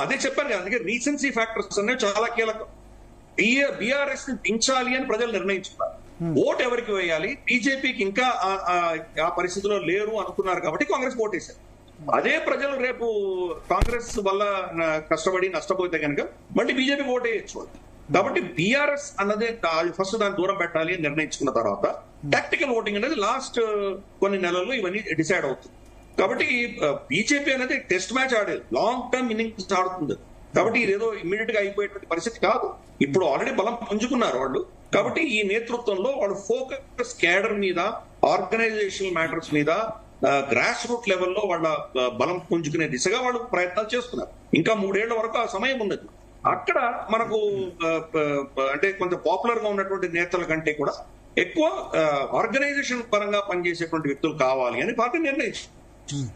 అదే చెప్పాను కదా, అందుకే రీసెన్సీ ఫ్యాక్టర్స్ అనేవి చాలా కీలకం. బీఆర్ఎస్ ని దించాలి అని ప్రజలు నిర్ణయించుకున్నారు. ఓటు ఎవరికి వేయాలి, బీజేపీకి ఇంకా ఆ పరిస్థితిలో లేరు అనుకున్నారు కాబట్టి కాంగ్రెస్ ఓటేశారు. అదే ప్రజలు రేపు కాంగ్రెస్ వల్ల కష్టపడి నష్టపోతే కనుక మళ్ళీ బీజేపీకి ఓటేయచ్చు. కాబట్టి బీఆర్ఎస్ అన్నదే ఫస్ట్ దాన్ని దూరం పెట్టాలి అని నిర్ణయించుకున్న తర్వాత టాక్టికల్ ఓటింగ్ అనేది లాస్ట్ కొన్ని నెలల్లో ఇవన్నీ డిసైడ్ అవుతుంది. కాబట్టి బీజేపీ అనేది టెస్ట్ మ్యాచ్ ఆడేది, లాంగ్ టర్మ్ ఇన్నింగ్స్ ఆడుతుంది. కాబట్టి ఇదేదో ఇమ్మీడియట్ గా అయిపోయేటువంటి పరిస్థితి కాదు. ఇప్పుడు ఆల్రెడీ బలం పుంజుకున్నారు వాళ్ళు. కాబట్టి ఈ నేతృత్వంలో వాళ్ళు ఫోకస్ క్యాడర్ మీద, ఆర్గనైజేషన్ మ్యాటర్స్ మీద, గ్రాస్ రూట్ లెవెల్లో వాళ్ళ బలం పుంజుకునే దిశగా వాళ్ళు ప్రయత్నాలు చేస్తున్నారు. ఇంకా 3 ఏళ్ల వరకు ఆ సమయం ఉన్నది. అక్కడ మనకు అంటే కొంచెం పాపులర్ గా ఉన్నటువంటి నేతల కంటే కూడా ఎక్కువ ఆర్గనైజేషన్ పరంగా పనిచేసేటువంటి వ్యక్తులు కావాలి అని పార్టీ నిర్ణయించింది.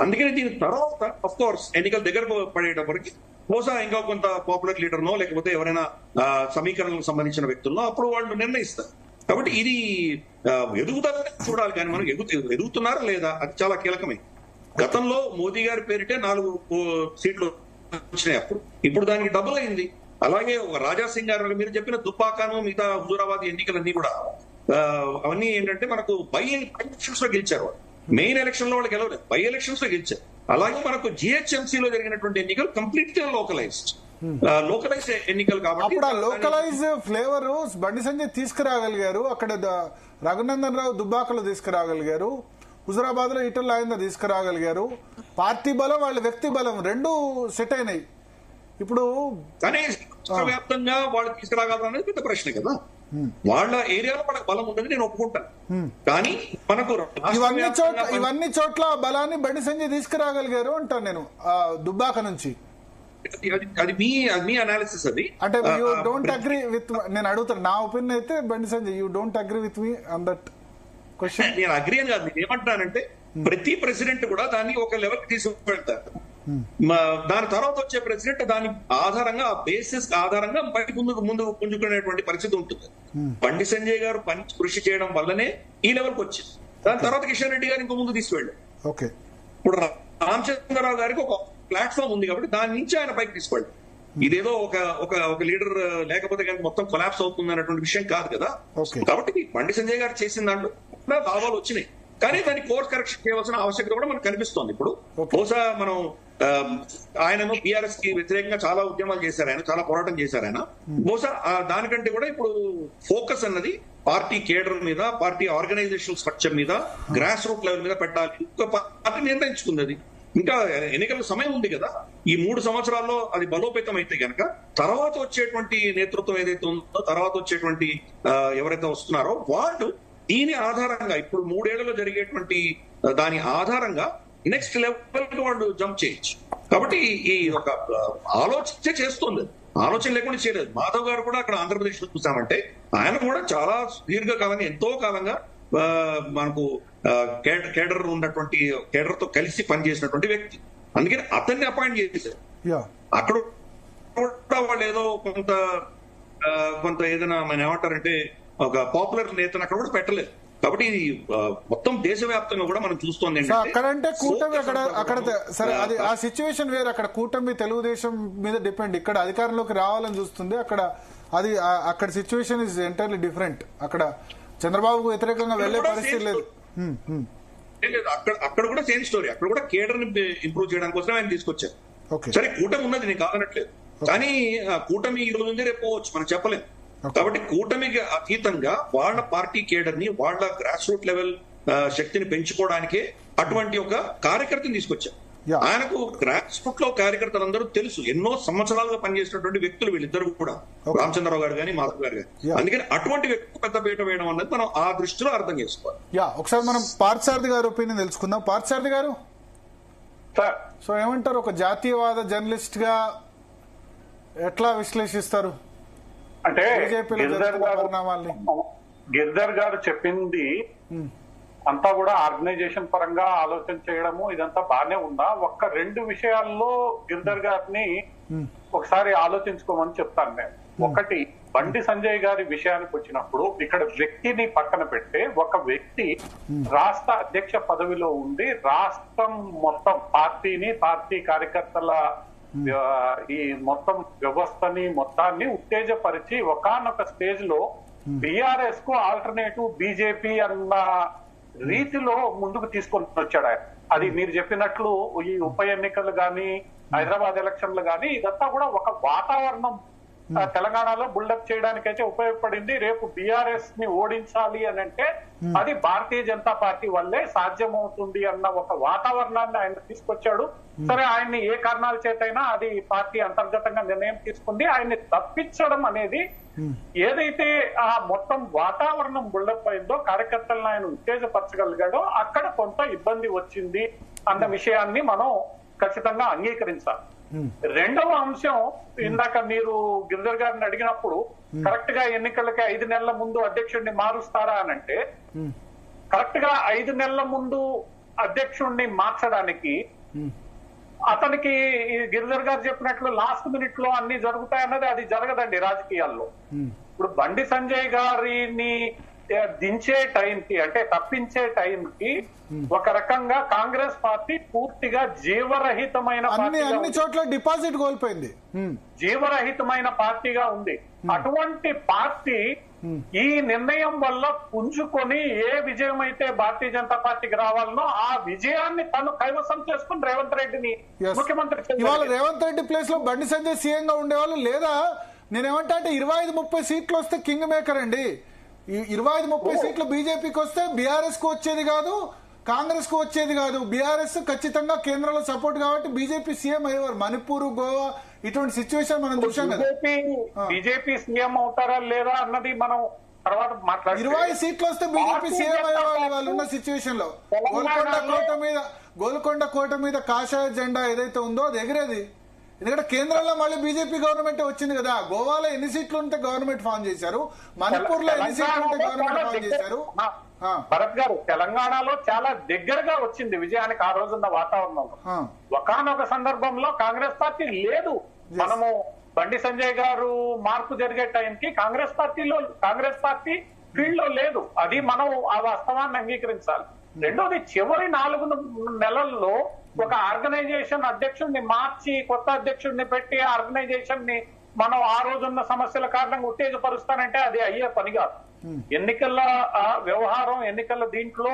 అందుకని దీని తర్వాత అఫ్ కోర్స్ ఎన్నికల దగ్గర పడేటప్పటికి బహుశా ఇంకా కొంత పాపులర్ లీడర్నో లేకపోతే ఎవరైనా సమీకరణలకు సంబంధించిన వ్యక్తుల్లో అప్పుడు వాళ్ళు నిర్ణయిస్తారు. కాబట్టి ఇది ఎదుగుదలని చూడాలి, కానీ మనం ఎదుగుతున్నారా లేదా అది చాలా కీలకమే. గతంలో మోదీ గారి పేరిటే 4 సీట్లు వచ్చినాయి అప్పుడు, ఇప్పుడు దానికి డబుల్ అయింది. అలాగే రాజాసింగ్ గారు మీరు చెప్పిన దుబ్బాకాను మిగతా హుజూరాబాద్ ఎన్నికలన్నీ కూడా అవన్నీ ఏంటంటే మనకు బై ఎలక్షన్స్ లో గెలిచారు. మెయిన్ ఎలక్షన్ లో వాళ్ళు గెలవలేదు, బై ఎలక్షన్స్ లో గెలిచారు. అలాగే మనకు జిహెచ్ఎంసీ లో జరిగినటువంటి ఎన్నికలు కంప్లీట్ గా లోకలైజ్డ్ ఎన్నికలు. కాబట్టి లోకలైజ్ ఫ్లేవర్ బండి సంజయ్ తీసుకురాగలిగారు, అక్కడ రఘునందన్ రావు దుబ్బాకలో తీసుకురాగలిగారు, హుజురాబాద్ లో ఈటెల రాజేందర్ తీసుకురాగలిగారు. పార్టీ బలం వాళ్ళ వ్యక్తి బలం రెండు సెట్ అయినాయి. ఇప్పుడు కానీ వ్యాప్తంగా వాళ్ళు తీసుకురాగలరు అనేది పెద్ద ప్రశ్న కదా. వాళ్ళ ఏరియాలో మనకు బలం ఉండదు, నేను ఒప్పుకుంటాను. కానీ మనకు ఇవన్నీ చోట్ల బలాన్ని బండి సంజయ్ తీసుకురాగలిగారు అంటాను నేను దుబ్బాక నుంచి. అది మీ అనాలిసిస్. అది అంటే యూ డోంట్ అగ్రీ విత్, నేను అడుగుతాను నా ఒపీనియన్ అయితే Bandi Sanjay you don't agree with me on that question. నేను అగ్రీ అని కాదు, నేను ఏమంటానంటే ప్రతి ప్రెసిడెంట్ కూడా దాన్ని ఒక లెవెల్ తీసుకువెళ్తారు. దాని తర్వాత వచ్చే ప్రెసిడెంట్ దాని ఆధారంగా, ఆ బేసిస్ ఆధారంగా బయట ముందు పుంజుకునేటువంటి పరిస్థితి ఉంటుంది. బండి సంజయ్ గారు పని కృషి చేయడం వల్లనే ఈ లెవెల్కి వచ్చింది. దాని తర్వాత కిషన్ రెడ్డి గారు ఇంకో ముందు తీసుకువెళ్ళారు. ఇప్పుడు రామచంద్రరావు గారికి ఒక ప్లాట్ఫామ్ ఉంది కాబట్టి దాని నుంచి ఆయన పైకి తీసుకెళ్ళారు. ఇదేదో ఒక లీడర్ లేకపోతే కనుక మొత్తం కొలాప్స్ అవుతుంది అన్నటువంటి విషయం కాదు కదా. కాబట్టి బండి సంజయ్ గారు చేసిన దాంట్లో లాభాలు వచ్చినాయి, కానీ దాన్ని కోర్స్ కరెక్షన్ చేయవలసిన ఆవశ్యకత కూడా మనకు కనిపిస్తోంది. ఇప్పుడు బహుశా మనం ఆయనను బీఆర్ఎస్ కి వ్యతిరేకంగా చాలా ఉద్యమాలు చేశారు ఆయన, చాలా పోరాటం చేశారు ఆయన. బహుశా దానికంటే కూడా ఇప్పుడు ఫోకస్ అన్నది పార్టీ కేడర్ మీద, పార్టీ ఆర్గనైజేషన్ స్ట్రక్చర్ మీద, గ్రాస్ రూట్ లెవెల్ మీద పెట్టాలి. ఇంకో పార్టీ నిర్ణయించుకుంది. అది ఇంకా ఎన్నికల సమయం ఉంది కదా. ఈ 3 సంవత్సరాల్లో అది బలోపేతం అయితే కనుక తర్వాత వచ్చేటువంటి నేతృత్వం ఏదైతే ఉందో, తర్వాత వచ్చేటువంటి ఎవరైతే వస్తున్నారో వాళ్ళు దీని ఆధారంగా ఇప్పుడు 3 ఏళ్లలో జరిగేటువంటి దాని ఆధారంగా నెక్స్ట్ లెవెల్ కి వాళ్ళు జంప్ చేయొచ్చు. కాబట్టి ఈ ఒక ఆలోచన చేస్తుంది, ఆలోచన లేకుండా చేయలేదు. మాధవ్ గారు కూడా అక్కడ ఆంధ్రప్రదేశ్ లో చూసామంటే ఆయన కూడా చాలా దీర్ఘకాలంగా, ఎంతో కాలంగా మనకు కేడర్ ఉన్నటువంటి, కేడర్ తో కలిసి పనిచేసినటువంటి వ్యక్తి. అందుకని అతన్ని అపాయింట్ చేశారు. అక్కడ కూడా వాళ్ళు ఏదో కొంత ఏదైనా మనం ఏమంటారంటే ఒక పాపులర్ నేతను అక్కడ కూడా పెట్టలేదు. కాబట్టి ఇది మొత్తం దేశవ్యాప్తంగా కూడా మనం చూస్తోంది. అక్కడంటే కూటమి అక్కడ సరే, అది ఆ సిచ్యువేషన్ వేరు. అక్కడ కూటమి తెలుగుదేశం మీద డిపెండ్, ఇక్కడ అధికారంలోకి రావాలని చూస్తుంది. అక్కడ సిచ్యువేషన్ ఇస్ ఎంటైర్లీ డిఫరెంట్. అక్కడ చంద్రబాబుకు వ్యతిరేకంగా వెళ్లే పరిస్థితి లేదు. అక్కడ కూడా సేమ్ స్టోరీ. అక్కడ కూడా కేడర్ ని ఇంప్రూవ్ చేయడానికి కోసం ఆయన తీసుకొచ్చారు. సరే, కూటమి ఉన్నది, నేను కాదనట్లేదు. కానీ కూటమి ఈ రోజు ఉంది, రేపు పోవచ్చు, మనం చెప్పలేము. కాబట్టి కూటమికి అతీతంగా వాళ్ళ పార్టీ కేడర్ ని, వాళ్ళ గ్రాస్ రూట్ లెవెల్ శక్తిని పెంచుకోవడానికే అటువంటి ఒక కార్యకర్తని తీసుకొచ్చారు. ఆయనకు గ్రాస్ రూట్ లో కార్యకర్తలందరూ తెలుసు, ఎన్నో సంవత్సరాలుగా పనిచేసినటువంటి వ్యక్తులు వీళ్ళిద్దరు కూడా, రామచంద్రరావు గారు కానీ మాధవ్ గారు కానీ. అందుకని అటువంటి వ్యక్తి పెద్ద పీట వేయడం అనేది మనం ఆ దృష్టిలో అర్థం చేసుకోవాలి. ఒకసారి మనం పార్థసారథి గారి ఒపీనియన్ తెలుసుకుందాం. పార్థసారథి గారు, సో ఏమంటారు, ఒక జాతీయవాద జర్నలిస్ట్ గా ఎట్లా విశ్లేషిస్తారు అంటే గిరిధర్ గారు చెప్పింది అంతా కూడా ఆర్గనైజేషన్ పరంగా ఆలోచన చేయడము ఇదంతా బాగానే ఉందా? 2 విషయాల్లో గిరిధర్ గారిని ఒకసారి ఆలోచించుకోమని చెప్తాను నేను. ఒకటి, బండి సంజయ్ గారి విషయానికి వచ్చినప్పుడు ఇక్కడ వ్యక్తిని పక్కన పెడితే, ఒక వ్యక్తి రాష్ట్ర అధ్యక్ష పదవిలో ఉండి రాష్ట్రం మొత్తం పార్టీని, పార్టీ కార్యకర్తల ఈ మొత్తం వ్యవస్థని మొత్తాన్ని ఉత్తేజపరిచి ఒకానొక స్టేజ్ లో బీఆర్ఎస్ కు ఆల్టర్నేటివ్ బీజేపీ అన్న రీతిలో ముందుకు తీసుకొని వచ్చాడు ఆయన. అది మీరు చెప్పినట్లు ఈ ఉప ఎన్నికలు గాని హైదరాబాద్ ఎలక్షన్లు గాని ఇదంతా కూడా ఒక వాతావరణం తెలంగాణలో బిల్డప్ చేయడానికైతే ఉపయోగపడింది. రేపు బీఆర్ఎస్ ని ఓడించాలి అని అంటే అది భారతీయ జనతా పార్టీ వల్లే సాధ్యమవుతుంది అన్న ఒక వాతావరణాన్ని ఆయన తీసుకొచ్చాడు. సరే, ఆయన్ని ఏ కారణాల చేతైనా అది పార్టీ అంతర్గతంగా నిర్ణయం తీసుకుంది. ఆయన్ని తప్పించడం అనేది ఏదైతే ఆ మొత్తం వాతావరణం బిల్డప్ అయిందో, కార్యకర్తలను ఆయన ఉత్తేజపరచగలిగాడో అక్కడ కొంత ఇబ్బంది వచ్చింది అన్న విషయాన్ని మనం ఖచ్చితంగా అంగీకరించాలి. రెండవ అంశం, ఇందాక మీరు గిరిధర్ గారిని అడిగినప్పుడు కరెక్ట్ గా ఎన్నికలకి 5 నెలల ముందు అధ్యక్షుడిని మారుస్తారా అని అంటే, కరెక్ట్ గా 5 నెలల ముందు అధ్యక్షుడిని మార్చడానికి అతనికి గిరిధర్ గారు చెప్పినట్లు లాస్ట్ మినిట్ లో అన్ని జరుగుతాయన్నది అది జరగదండి రాజకీయాల్లో. ఇప్పుడు బండి సంజయ్ గారిని దించే టైంకి, అంటే తప్పించే టైంకి ఒక రకంగా కాంగ్రెస్ పార్టీ పూర్తిగా జీవరహితమైన అన్ని చోట్ల డిపాజిట్ కోల్పోయింది, జీవరహితమైన పార్టీగా ఉంది. అటువంటి పార్టీ ఈ నిర్ణయం వల్ల పుంజుకొని ఏ విజయం అయితే భారతీయ జనతా పార్టీకి రావాలనో ఆ విజయాన్ని తను కైవసం చేసుకుని రేవంత్ రెడ్డిని ముఖ్యమంత్రి. ఇవాళ రేవంత్ రెడ్డి ప్లేస్ లో బండి సంజయ్ సీఎం గా ఉండేవాళ్ళు, లేదా నేనేమంటా అంటే 25-30 సీట్లు వస్తే కింగ్ మేకర్ అండి. ఈ 25-30 సీట్లు బీజేపీకి వస్తే బీఆర్ఎస్ కు వచ్చేది కాదు, కాంగ్రెస్ కు వచ్చేది కాదు. బీఆర్ఎస్ ఖచ్చితంగా కేంద్రంలో సపోర్ట్ కాబట్టి బీజేపీ సీఎం అయ్యేవారు. మణిపూర్, గోవా ఇటువంటి సిచ్యువేషన్ మనం చూసాం కదా. బీజేపీ సీఎం అవుతారా లేదా అన్నది మనం తర్వాత మాట్లాడుతాం. 20 సీట్లు వస్తే బీజేపీ సీఎం అయ్యేవాళ్ళు వాళ్ళు ఉన్న సిచ్యువేషన్ లో. గోల్కొండ కోట మీద కాషాయ జెండా ఏదైతే ఉందో అది ఎగిరేది. ఎందుకంటే కేంద్రంలో మళ్ళీ బీజేపీ గవర్నమెంట్ వచ్చింది కదా. గోవాలో ఎన్ని సీట్లు ఉంటే గవర్నమెంట్ ఫామ్ చేశారు, మణిపూర్ లో ఎన్ని సీట్లు ఉంటే గవర్నమెంట్ ఫామ్ చేశారు. భరత్ గారు, తెలంగాణలో చాలా దగ్గరగా వచ్చింది విజయానికి ఆ రోజున్న వాతావరణంలో. ఒకానొక సందర్భంలో కాంగ్రెస్ పార్టీ లేదు. మనము బండి సంజయ్ గారు మార్పు జరిగే టైంకి కాంగ్రెస్ పార్టీ ఫీల్డ్ లో లేదు. అది మనం ఆ వాస్తవాన్ని అంగీకరించాలి. రెండోది, చివరి 4 నెలల్లో ఒక ఆర్గనైజేషన్ అధ్యక్షుడిని మార్చి కొత్త అధ్యక్షుడిని పెట్టి ఆర్గనైజేషన్ ని మనం ఆ రోజున్న సమస్యల కారణంగా ఉత్తేజపరుస్తానంటే అది అయ్యే పని కాదు. ఎన్నికల వ్యవహారం, ఎన్నికల దీంట్లో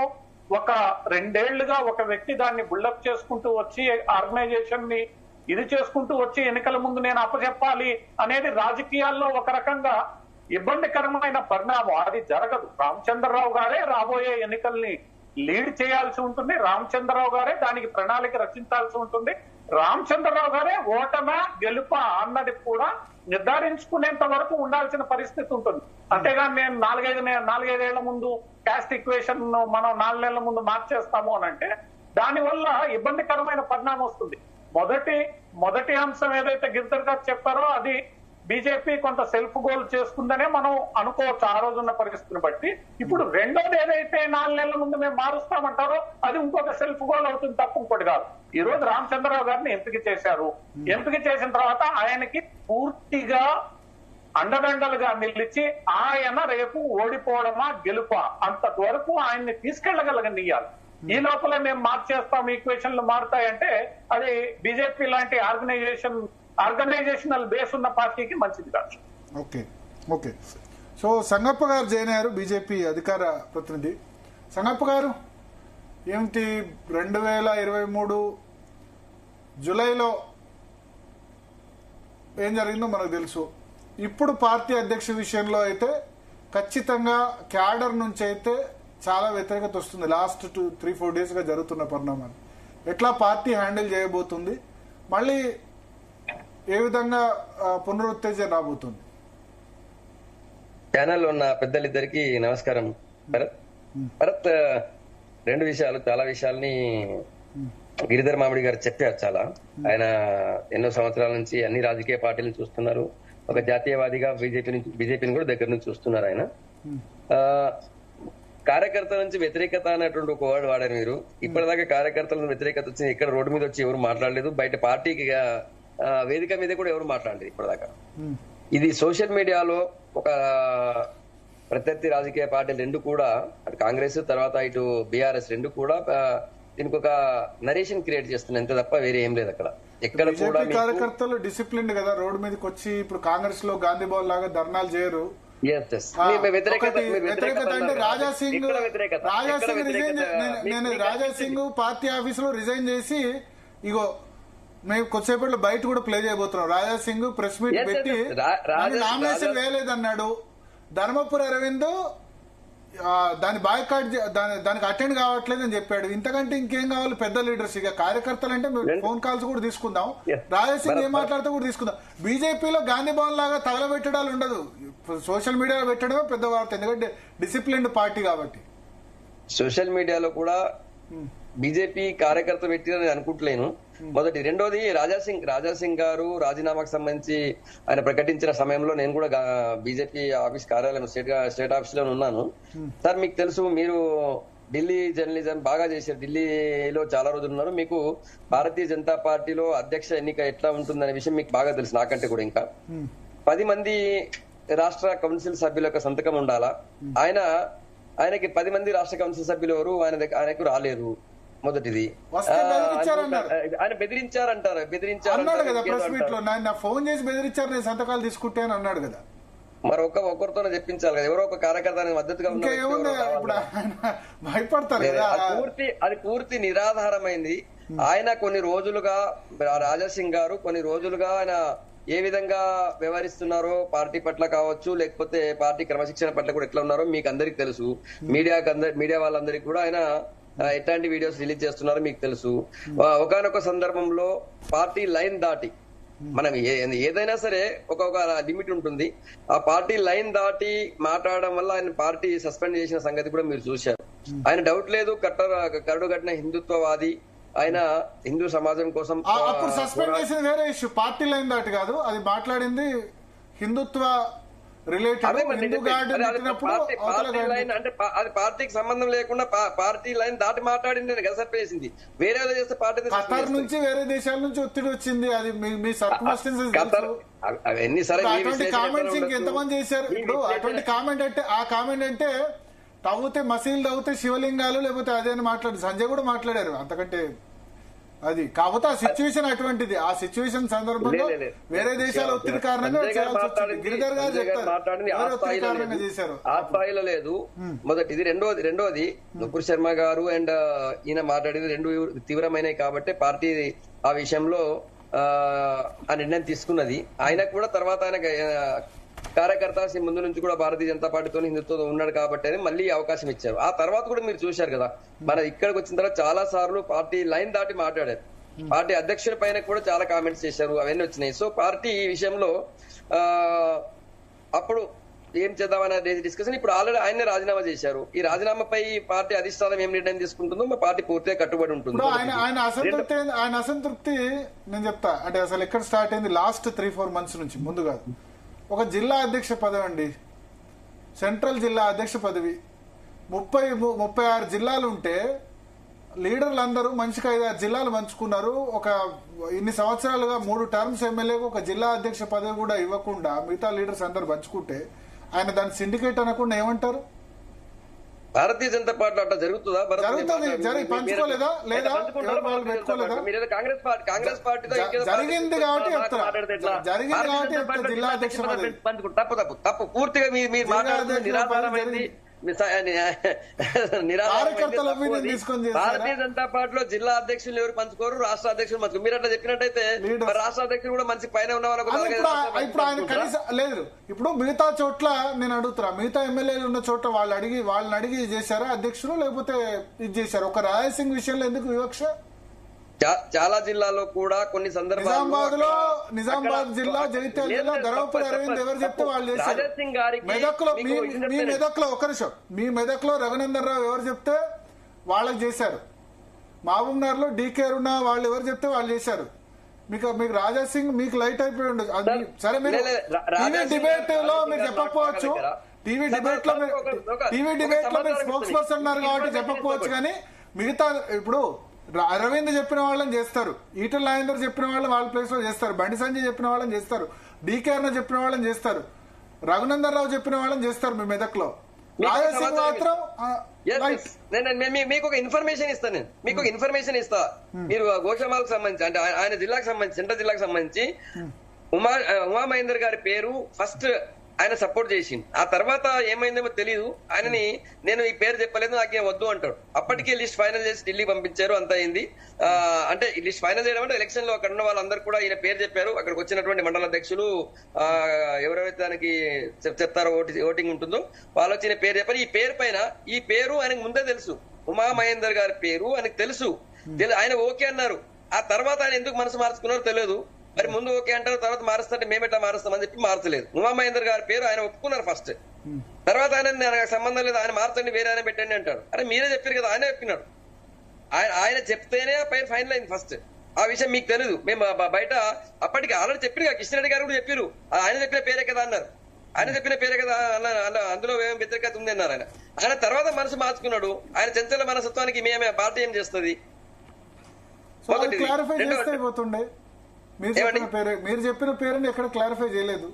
ఒక 2 ఏళ్లుగా ఒక వ్యక్తి దాన్ని బిల్డప్ చేసుకుంటూ వచ్చి ఆర్గనైజేషన్ ని ఇది చేసుకుంటూ వచ్చి ఎన్నికల ముందు నేను అప్పచెప్పాలి అనేది రాజకీయాల్లో ఒక రకంగా ఇబ్బందికరమైన పరిణామం. అది జరగదు. రామచంద్రరావు గారే రాబోయే ఎన్నికల్ని లీడ్ చేయాల్సి ఉంటుంది. రామచంద్రరావు గారే దానికి ప్రణాళిక రచించాల్సి ఉంటుంది. రామచంద్రరావు గారే ఓటమా గెలుపా అన్నది కూడా నిర్ధారించుకునేంత వరకు ఉండాల్సిన పరిస్థితి ఉంటుంది. అంతేగాని నేను 4-5 ఏళ్ల ముందు క్యాస్ట్ ఈక్వేషన్ మనం 4 నెలల ముందు మార్చేస్తాము అని అంటే దానివల్ల ఇబ్బందికరమైన పరిణామం వస్తుంది. మొదటి అంశం ఏదైతే గిరిధర్ గారు చెప్పారో అది బీజేపీ కొంత సెల్ఫ్ గోల్ చేసుకుందనే మనం అనుకోవచ్చు ఆ రోజున్న పరిస్థితిని బట్టి. ఇప్పుడు రెండోది ఏదైతే 4 నెలల ముందు మేము మారుస్తామంటారో అది ఇంకొక సెల్ఫ్ గోల్ అవుతుంది తప్ప ఇంకోటి కాదు. ఈ రోజు రామచంద్రరావు గారిని ఎంపిక చేశారు. ఎంపిక చేసిన తర్వాత ఆయనకి పూర్తిగా అండదండలుగా నిలిచి ఆయన రేపు ఓడిపోవడమా గెలుపా అంతటి వరకు ఆయన్ని తీసుకెళ్లగలగనియాలి. ఈ లోపల మేము మార్చేస్తాం, ఈక్వేషన్లు మారుతాయంటే అది బీజేపీ లాంటి ఆర్గనైజేషనల్ బేస్ ఉన్న పార్టీకి మంచిది కాదు. ఓకే. సో సంగప్ప గారు జాయిన్ అయ్యారు, బీజేపీ అధికార ప్రతినిధి. సంగప్ప గారు, ఏమిటి 2023 జూలైలో ఏం జరిగిందో మనకు తెలుసు. ఇప్పుడు పార్టీ అధ్యక్ష విషయంలో అయితే ఖచ్చితంగా క్యాడర్ నుంచి అయితే చాలా వ్యతిరేకత వస్తుంది. లాస్ట్ 3-4 డేస్ గా జరుగుతున్న పరిణామాలు ఎట్లా పార్టీ హ్యాండిల్ చేయబోతుంది, మళ్ళీ ఏ విధంగా పునరుత్తేజం రాబోతుంది? ఛానల్ ఉన్న పెద్దలిద్దరికి నమస్కారం. భరత్ 2 విషయాలు, చాలా విషయాల్ని గిరిధర్ మామిడి గారు చెప్పారు. చాలా ఆయన ఎన్నో సంవత్సరాల నుంచి అన్ని రాజకీయ పార్టీలను చూస్తున్నారు. ఒక జాతీయవాదిగా బీజేపీని కూడా దగ్గర నుంచి చూస్తున్నారు ఆయన. కార్యకర్తల నుంచి వ్యతిరేకత అనేటువంటి ఒక వర్డ్ వాడారు మీరు. ఇప్పటిదాకా కార్యకర్తల నుంచి వ్యతిరేకత వచ్చింది ఇక్కడ రోడ్డు మీద వచ్చి ఎవరు మాట్లాడలేదు, బయట పార్టీకి వేదిక మీద కూడా ఎవరు మాట్లాడలేదు ఇప్పటిదాకా. ఇది సోషల్ మీడియాలో ఒక ప్రత్యర్థి రాజకీయ పార్టీలు 2 కూడా, అటు కాంగ్రెస్ తర్వాత ఇటు బీఆర్ఎస్ 2 కూడా దీనికి ఒక నరేషన్ క్రియేట్ చేస్తున్నారు అంతే తప్ప వేరే ఏం లేదు అక్కడ ఎక్కడ కూడా బీజేపీ కార్యకర్తలు డిసిప్లిన్ కదా, రోడ్డు మీదకి వచ్చి ఇప్పుడు కాంగ్రెస్ లో గాంధీ భవన్ లాగా ధర్నాలు చేయరు. వ్యతిరేకత అంటే రాజాసింగ్ నేను రాజాసింగ్ పార్టీ ఆఫీస్ లో రిజైన్ చేసి ఇగో మేము కొద్దిసేపట్లో బయట కూడా ప్లే చేయబోతున్నాం. రాజాసింగ్ ప్రెస్ మీట్ పెట్టి నామినేషన్ వేయలేదన్నాడు. ధర్మపురి అరవింద్ దాని బాయ్కాట్ దానికి అటెండ్ కావట్లేదు అని చెప్పాడు. ఇంతకంటే ఇంకేం కావాలి పెద్ద లీడర్స్? ఇక కార్యకర్తలు అంటే ఫోన్ కాల్స్ కూడా తీసుకుందాం, రాజాసింగ్ ఏం మాట్లాడితే కూడా తీసుకుందాం. బీజేపీలో గాంధీ భవన్ లాగా తగలబెట్టడాలు ఉండదు, సోషల్ మీడియాలో పెట్టడమే పెద్ద వార్త, ఎందుకంటే డిసిప్లిన్డ్ పార్టీ కాబట్టి. సోషల్ మీడియాలో కూడా బీజేపీ కార్యకర్త పెట్టినని అనుకుంటలేను. మొదటి. రెండోది రాజాసింగ్ గారు రాజీనామాకు సంబంధించి ఆయన ప్రకటించిన సమయంలో నేను కూడా బీజేపీ ఆఫీస్ కార్యాలయం స్టేట్ ఆఫీస్ లో ఉన్నాను. సార్ మీకు తెలుసు, మీరు ఢిల్లీ జర్నలిజం బాగా చేశారు, ఢిల్లీలో చాలా రోజులు ఉన్నారు, మీకు భారతీయ జనతా పార్టీలో అధ్యక్ష ఎన్నిక ఎట్లా ఉంటుందనే విషయం మీకు బాగా తెలుసు, నాకంటే కూడా. ఇంకా 10 మంది రాష్ట్ర కౌన్సిల్ సభ్యుల యొక్క సంతకం ఉండాలా. ఆయనకి 10 మంది రాష్ట్ర కౌన్సిల్ సభ్యులు ఎవరు ఆయనకు రాలేరు. మొదటిది ఆయన బెదిరించారంటారు ఫోన్ చేసి బెదిరించారు, నేను సంతకాలు తీసుకుంటే అని అన్నాడు కదా. మరి ఒకరితోనే చెప్పించాలి కదా, ఎవరో ఒక కార్యకర్త మద్దతుగా భయపడతారు. అది పూర్తి నిరాధారమైంది. ఆయన కొన్ని రోజులుగా రాజాసింగ్ గారు కొన్ని రోజులుగా ఆయన ఏ విధంగా వ్యవహరిస్తున్నారో పార్టీ పట్ల కావచ్చు, లేకపోతే పార్టీ క్రమశిక్షణ పట్ల కూడా ఎట్లా ఉన్నారో మీకు అందరికి తెలుసు. మీడియా వాళ్ళందరికీ కూడా ఆయన ఎట్లాంటి వీడియోస్ రిలీజ్ చేస్తున్నారో మీకు తెలుసు. ఒకానొక సందర్భంలో పార్టీ లైన్ దాటి, మనం ఏదైనా సరే ఒక లిమిట్ ఉంటుంది, ఆ పార్టీ లైన్ దాటి మాట్లాడడం వల్ల ఆయన పార్టీ సస్పెండ్ చేసిన సంగతి కూడా మీరు చూశారు. ఆయన డౌట్ లేదు, కరడు కట్టిన హిందుత్వవాది, ఆయన హిందూ సమాజం కోసం. అప్పుడు సస్పెండ్ చేసిన వేరే ఇష్యూ, పార్టీ లైన్ దాటి కాదు, అది మాట్లాడింది హిందుత్వ రిలేటెడ్. అంటే అది పార్టీకి సంబంధం లేకుండా పార్టీ లైన్ దాటి మాట్లాడింది కదా సర్పేసింది. వేరే చేస్తే పార్టీ ఖతర్ నుంచి వేరే దేశాల నుంచి ఒత్తిడి వచ్చింది, అది మీ సర్కమ్స్టాన్సెస్. అవన్నీ సరే, అటువంటి కామెంట్స్ ఇంకెంతమంది చేశారు? ఇప్పుడు అటువంటి కామెంట్ అంటే ఆ కామెంట్ అంటే తవ్వుతే మసీలు తవ్వుతే శివలింగాలు లేకపోతే అదే అని మాట్లాడు సంజయ్ కూడా మాట్లాడారు. అంతకంటే అది కాకపోతే ఆ సిచ్యువేషన్ అటువంటిది, ఆ సిచ్యువేషన్ సందర్భంలో వేరే దేశాల ఒత్తిడి కారణంగా గిరిధర్ గారు చేశారు. ఆ స్థాయిలో లేదు. మొదటిది. రెండోది నుపూర్ శర్మ గారు అండ్ ఈయన మాట్లాడేది రెండు తీవ్రమైనవి కాబట్టి పార్టీ ఆ విషయంలో ఆ నిర్ణయం తీసుకున్నది. ఆయన కూడా తర్వాత ఆయన కార్యకర్త ముందు నుంచి కూడా భారతీయ జనతా పార్టీతో హిందుత్వం ఉన్నాడు కాబట్టి మళ్ళీ అవకాశం ఇచ్చారు. ఆ తర్వాత కూడా మీరు చూశారు కదా, మన ఇక్కడికి వచ్చిన తర్వాత చాలా సార్లు పార్టీ లైన్ దాటి మాట్లాడారు. పార్టీ అధ్యక్షుల పైన కూడా చాలా కామెంట్స్ చేశారు, అవన్నీ వచ్చినాయి. సో పార్టీ ఈ విషయంలో అప్పుడు ఏం చేద్దామనే డిస్కషన్ ఇప్పుడు ఆల్రెడీ ఆయనే రాజీనామా చేశారు. ఈ రాజీనామాపై పార్టీ అధిష్టానం ఏం నిర్ణయం తీసుకుంటుందో మా పార్టీ పూర్తిగా కట్టుబడి ఉంటుంది. ఆయన అసంతృప్తి నేను చెప్తా, అంటే అసలు ఎక్కడ స్టార్ట్ అయింది, లాస్ట్ 3-4 months నుంచి. ముందు కాదు, ఒక జిల్లా అధ్యక్ష పదవి అండి, సెంట్రల్ జిల్లా అధ్యక్ష పదవి, 36 జిల్లాలు ఉంటే లీడర్లు అందరూ మనిషికి 5-6 జిల్లాలు పంచుకున్నారు. ఒక ఇన్ని సంవత్సరాలుగా 3 terms ఎమ్మెల్యేకు ఒక జిల్లా అధ్యక్ష పదవి కూడా ఇవ్వకుండా మిగతా లీడర్స్ అందరు పంచుకుంటే ఆయన దాన్ని సిండికేట్ అనకుండా ఏమంటారు? భారతీయ జనతా పార్టీ అట్లా జరుగుతుందా? పంచుకోలేదా లేదా? కాంగ్రెస్ పార్టీ జరిగింది కాబట్టి జిల్లా అధ్యక్ష పదవి తప్పు పూర్తిగా మీరు మాట్లాడుతున్న నిరాధారమైంది. భారతీయ జనతా పార్టీలో జిల్లా అధ్యక్షులు ఎవరు పంచుకోరు, రాష్ట్ర అధ్యక్షులు పంచుకోరు. మీరు అట్లా చెప్పినట్టయితే రాష్ట్ర అధ్యక్షులు కూడా మంచి పైన ఉన్న వాళ్ళకు ఇప్పుడు ఆయన కనీసం లేదు. ఇప్పుడు మిగతా చోట్ల నేను అడుగుతున్నా, మిగతా ఎమ్మెల్యేలు ఉన్న చోట్ల వాళ్ళని అడిగి చేశారా అధ్యక్షులు, లేకపోతే ఇది చేశారు? ఒక రాయసింగ్ విషయంలో ఎందుకు వివక్ష? చాలా జిల్లాలో కూడా కొన్ని సందర్భాల్లో నిజామాబాద్ జిల్లా, జగిత్యాల జిల్లా, ధర్మపురి అరవింద్ ఎవరు చెప్తే వాళ్ళు చేశారు. మెదక్లో మీ మెదక్లో ఒక నిమిషం, మీ మెదక్లో రఘునందన్ రావు ఎవరు చెప్తే వాళ్ళకి చేశారు. మహబూబ్నగర్ లో డీకే ఉన్న వాళ్ళు ఎవరు చెప్తే వాళ్ళు చేశారు. మీకు రాజాసింగ్ మీకు లైట్ అయిపోయి ఉండదు. సరే, మీరు టీవీ డిబేట్ లో మీరు చెప్పకపోవచ్చు, టీవీ డిబేట్ లో మీరు స్పోక్స్ పర్సన్ ఉన్నారు కాబట్టి చెప్పకపోవచ్చు, కానీ మిగతా ఇప్పుడు అరవింద్ చెప్పిన వాళ్ళని చేస్తారు, ఈటల రాజేందర్ చెప్పిన వాళ్ళని వాళ్ళ ప్లేస్ లో చేస్తారు, బండి సంజయ్ చెప్పిన వాళ్ళని చేస్తారు, డీకే అన్న చెప్పిన వాళ్ళని చేస్తారు, రఘునందన్ రావు చెప్పిన వాళ్ళని చేస్తారు మీ మెదక్లో. రాజాసింగ్ మాత్రం Yes, yes. మీకు ఒక ఇన్ఫర్మేషన్ ఇస్తాను నేను, మీకు ఒక ఇన్ఫర్మేషన్ ఇస్తా. మీరు గోషామాలకు సంబంధించి అంటే ఆయన జిల్లాకు సంబంధించి సెంట్రల్ జిల్లాకు సంబంధించి ఉమా మహేందర్ గారి పేరు ఫస్ట్ ఆయన సపోర్ట్ చేసింది. ఆ తర్వాత ఏమైందేమో తెలియదు, ఆయనని నేను ఈ పేరు చెప్పలేదు నాకేం వద్దు అంటాడు. అప్పటికే లిస్ట్ ఫైనల్ చేసి ఢిల్లీ పంపించారు, అంత అయింది. అంటే ఈ లిస్ట్ ఫైనల్ చేయడం అంటే ఎలక్షన్ లో అక్కడ ఉన్న వాళ్ళందరూ కూడా ఈయన పేరు చెప్పారు. అక్కడికి వచ్చినటువంటి మండల అధ్యక్షులు ఎవరైతే దానికి చెప్తారో ఓటింగ్ ఉంటుందో వాళ్ళు వచ్చిన పేరు చెప్పారు. ఈ పేరు పైన ఈ పేరు ఆయనకు ముందే తెలుసు, ఉమా మహేందర్ గారి పేరు ఆయనకు తెలుసు. ఆయన ఓకే అన్నారు. ఆ తర్వాత ఆయన ఎందుకు మనసు మార్చుకున్నారో తెలియదు. మరి ముందు ఓకే అంటారు, తర్వాత మారుస్తుంటే మేమెట్లా మారుస్తామని చెప్పి మార్చలేదు. ఉమా మహేందర్ గారి పేరు ఆయన ఒప్పుకున్నారు ఫస్ట్. తర్వాత ఆయన నాకు సంబంధం లేదు, ఆయన మార్చండి, వేరే ఆయన పెట్టండి అంటాడు. అరే మీరే చెప్పారు కదా, ఆయన చెప్పినాడు. ఆయన చెప్తేనే ఆ పేరు ఫైనల్ అయింది ఫస్ట్. ఆ విషయం మీకు తెలియదు. మేము బయట అప్పటికి ఆల్రెడీ చెప్పారు కదా, కిషన్ రెడ్డి గారు కూడా చెప్పారు, ఆయన చెప్పిన పేరే కదా అన్నారు. ఆయన చెప్పిన పేరే కదా అందులో ఏం వ్యతిరేకత ఉంది అన్నారు ఆయన. ఆయన తర్వాత మనసు మార్చుకున్నాడు. ఆయన చంచల మనస్తత్వానికి మేమే పార్టీ ఏం చేస్తుంది? క్లారిఫై చేస్తే అయిపోతుండే. మీరు చెప్పిన పేరుని ఎక్కడ క్లారిఫై చేయలేదు.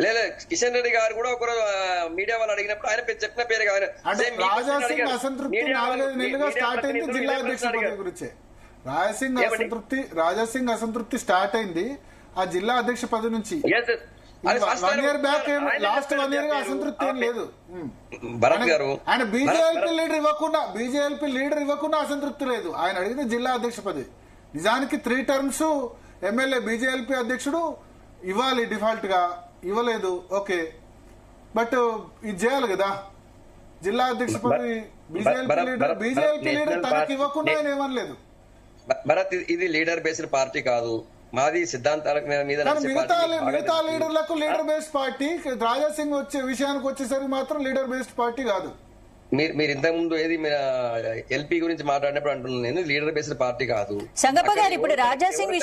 లేదు, కిషన్ రెడ్డి గారు కూడా ఒకరోజు మీడియా వాళ్ళు అడిగినప్పుడు ఆయన చెప్పిన పేరు కాదు. రాజాసింగ్ అసంతృప్తి 4-5 నెలలుగా స్టార్ట్ అయింది జిల్లా అధ్యక్ష పదవి గురించే. రాజాసింగ్ అసంతృప్తి స్టార్ట్ అయింది ఆ జిల్లా అధ్యక్ష పదవి నుంచి. 1 year బ్యాక్ లాస్ట్ 1 year గా అసంతృప్తి ఏం లేదు. ఆయన బీజేఎల్పీ లీడర్ ఇవ్వకుండా అసంతృప్తి లేదు. ఆయన అడిగింది జిల్లా అధ్యక్ష పదవి. నిజానికి 3 terms ఎమ్మెల్యే బీజేఎల్పీ అధ్యక్షుడు ఇవ్వాలి, డిఫాల్ట్ గా ఇవ్వలేదు. ఓకే, బట్ ఇది చేయాలి కదా. జిల్లా అధ్యక్ష పదవి బీజేఎల్పీ లీడర్ తనకి ఇవ్వకుండా ఆయన ఏమనలేదు. భరత్, ఇది లీడర్ బేస్డ్ పార్టీ కాదు, మాది సిద్ధాంతాల మీద. మిగతా లీడర్లకు లీడర్ బేస్డ్ పార్టీ, రాజాసింగ్ వచ్చే విషయానికి వచ్చేసరికి మాత్రం లీడర్ బేస్డ్ పార్టీ కాదు. మీరు ఇంతకు ముందు ఏది ఎల్పీ గురించి మాట్లాడినప్పుడు అంటున్నాను నేను, లీడర్ బేస్డ్ పార్టీ కాదు. సంగప్ప గారు, ఇప్పుడు రాజాసింగ్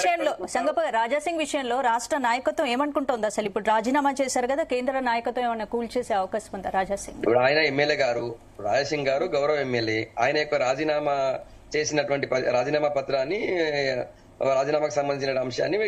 విషయంలో రాష్ట్ర నాయకత్వం ఏమనుకుంటోంది అసలు? ఇప్పుడు రాజీనామా చేశారు కదా, కేంద్ర నాయకత్వం ఏమైనా కూల్ చేసే అవకాశం ఉందా రాజాసింగ్? ఇప్పుడు ఆయన ఎమ్మెల్యే గారు, రాజాసింగ్ గారు గౌరవ ఎమ్మెల్యే, ఆయన యొక్క రాజీనామా చేసినటువంటి రాజీనామా పత్రాన్ని, రాజీనామాకు సంబంధించిన అంశాన్ని